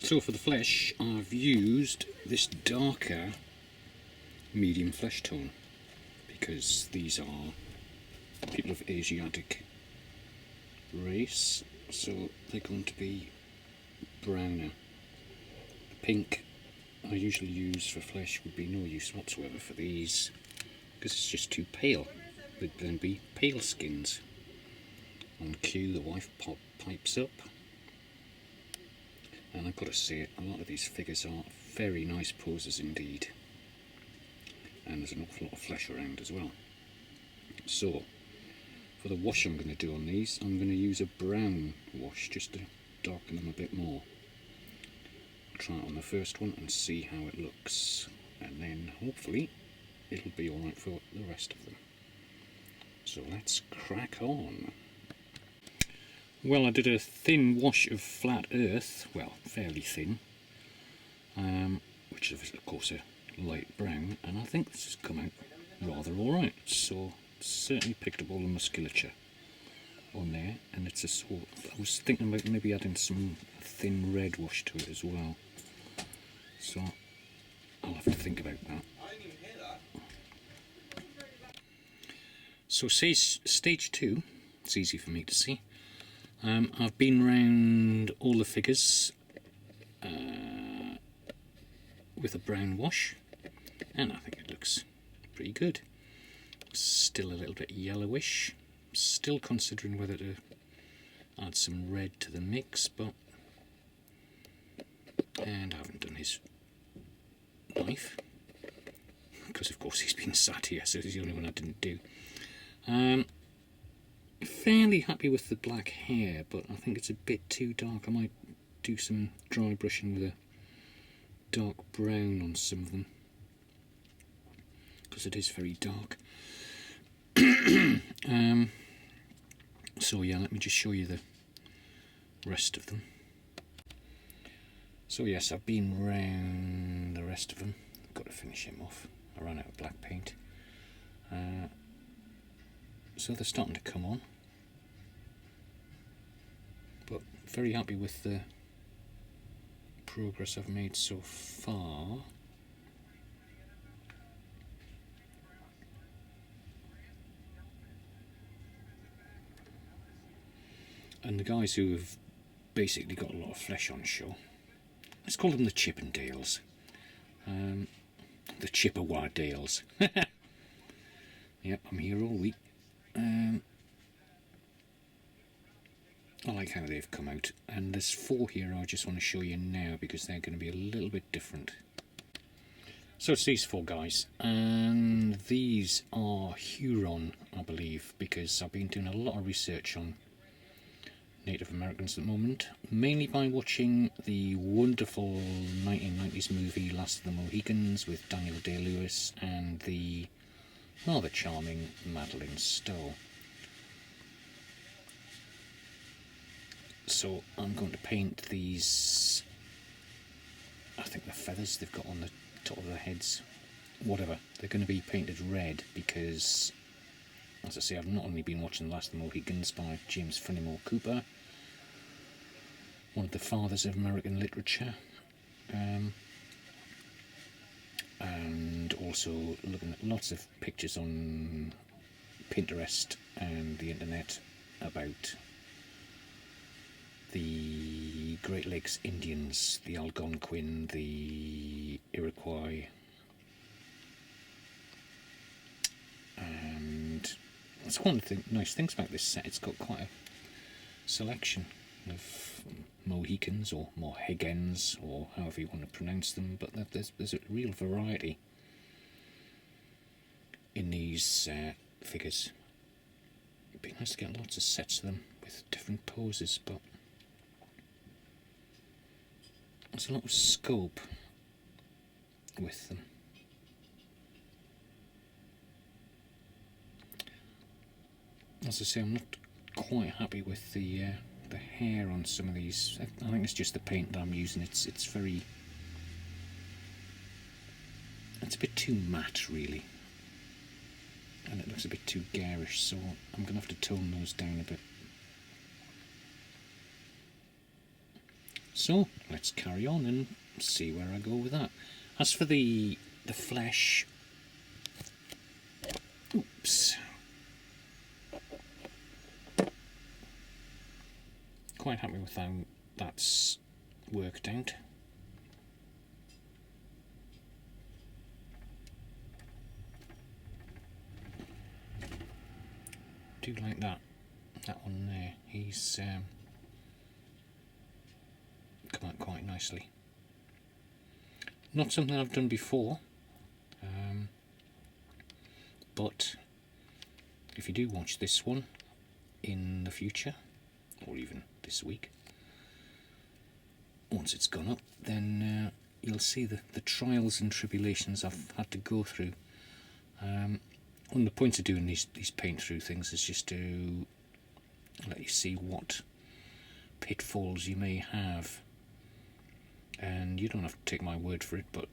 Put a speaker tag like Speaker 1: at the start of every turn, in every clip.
Speaker 1: So for the flesh, I've used this darker medium flesh tone because these are people of Asiatic race, so they're going to be browner. The pink I usually use for flesh would be no use whatsoever for these because it's just too pale. They'd then be pale skins. On cue, the wife pipes up, and I've got to say, a lot of these figures are very nice poses indeed, and there's an awful lot of flesh around as well. So for the wash I'm going to do on these, I'm going to use a brown wash just to darken them a bit more. I'll try it on the first one and see how it looks, and then hopefully it'll be alright for the rest of them. So let's crack on. Well, I did a thin wash of flat earth, well, fairly thin, which is of course a light brown, and I think this has come out rather alright. So certainly picked up all the musculature on there, and it's a sort of, I was thinking about maybe adding some thin red wash to it as well, so I'll have to think about that. So stage 2, it's easy for me to see. I've been round all the figures with a brown wash, and I think it looks pretty good. Still a little bit yellowish, still considering whether to add some red to the mix, and I haven't done his knife because of course he's been sat here, so he's the only one I didn't do. Fairly happy with the black hair, but I think it's a bit too dark. I might do some dry brushing with a dark brown on some of them because it is very dark. So yeah, let me just show you the rest of them. So yes, I've been round the rest of them. Got to finish him off. I ran out of black paint. So they're starting to come on, but very happy with the progress I've made so far. And the guys who have basically got a lot of flesh on show, let's call them the Chippendales, the Chippewa-dales. Yep, I'm here all week. I like how they've come out, and there's 4 here I just want to show you now because they're going to be a little bit different. So it's these 4 guys, and these are Huron, I believe, because I've been doing a lot of research on Native Americans at the moment, mainly by watching the wonderful 1990s movie Last of the Mohicans with Daniel Day-Lewis and the rather charming Madeline Stowe. So I'm going to paint these, I think the feathers they've got on the top of their heads, whatever, they're going to be painted red because, as I say, I've not only been watching The Last of the Mohicans by James Fenimore Cooper, one of the fathers of American literature, and also looking at lots of pictures on Pinterest and the internet about the Great Lakes Indians, the Algonquin, the Iroquois, and that's one of the nice things about this set. It's got quite a selection of Mohicans or Mohegans, or however you want to pronounce them, but there's a real variety in these figures. It'd be nice to get lots of sets of them with different poses, but there's a lot of scope with them. As I say, I'm not quite happy with the hair on some of these. I think it's just the paint that I'm using. It's a bit too matte, really, and it looks a bit too garish, so I'm going to have to tone those down a bit. So let's carry on and see where I go with that. As for the flesh, oops, quite happy with how that's worked out. Do like that one there. He's come out quite nicely. Not something I've done before, but if you do watch this one in the future, or even this week, once it's gone up, then you'll see the trials and tribulations I've had to go through. One of the points of doing these paint through things is just to let you see what pitfalls you may have, and you don't have to take my word for it, but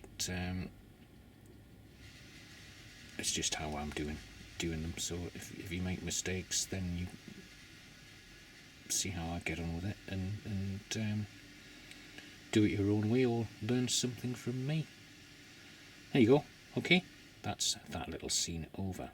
Speaker 1: it's just how I'm doing them. So if you make mistakes, then you see how I get on with it, and do it your own way, or learn something from me. There you go. Okay, that's that little scene over.